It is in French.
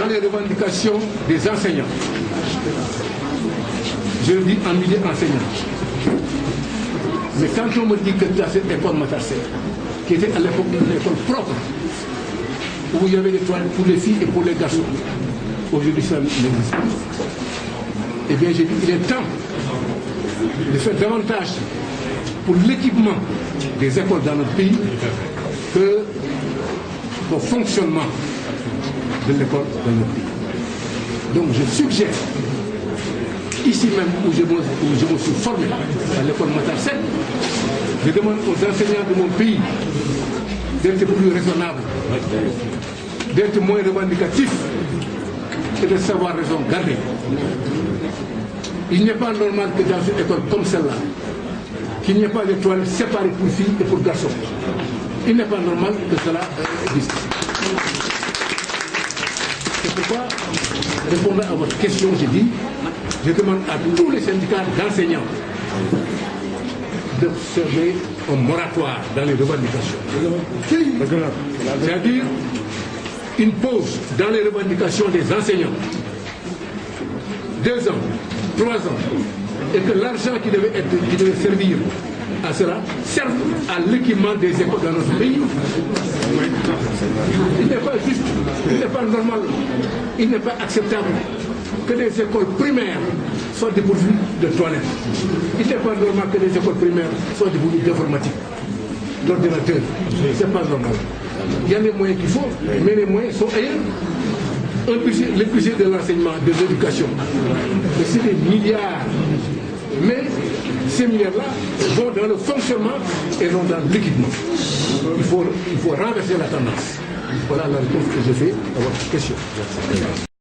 dans les revendications des enseignants. Je le dis en milieu enseignant. Mais quand on me dit que dans cette école Matar Seck, qui était à l'époque une école propre, où il y avait des toilettes pour les filles et pour les garçons, aujourd'hui ça n'existe pas. Eh bien j'ai dit qu'il est temps de faire davantage pour l'équipement des écoles dans notre pays que le fonctionnement de l'école dans notre pays. Donc je suggère, ici même où je me suis formé à l'école Matar Seck, je demande aux enseignants de mon pays d'être plus raisonnables, d'être moins revendicatifs et de savoir raison garder. Il n'est pas normal que dans une école comme celle-là, qu'il n'y ait pas de toilettes séparées pour filles et pour garçons. Il n'est pas normal que cela existe. C'est pourquoi, répondant à votre question, j'ai dit, je demande à tous les syndicats d'enseignants d'observer un moratoire dans les revendications. C'est-à-dire une pause dans les revendications des enseignants. 2 ans, 3 ans, et que l'argent qui devait servir à cela serve à l'équipement des écoles dans notre pays. Il n'est pas juste, il n'est pas normal, il n'est pas acceptable que des écoles primaires soient dépourvues de toilettes. Il n'est pas normal que des écoles primaires soient dépourvues d'informatique, d'ordinateurs. C'est pas normal. Il y a les moyens qu'il faut, mais les moyens sont ailleurs. Le budget de l'enseignement, de l'éducation, c'est des milliards. Mais ces milliards-là vont dans le fonctionnement et non dans l'équipement. Il faut renverser la tendance. Voilà la réponse que je fais à votre question.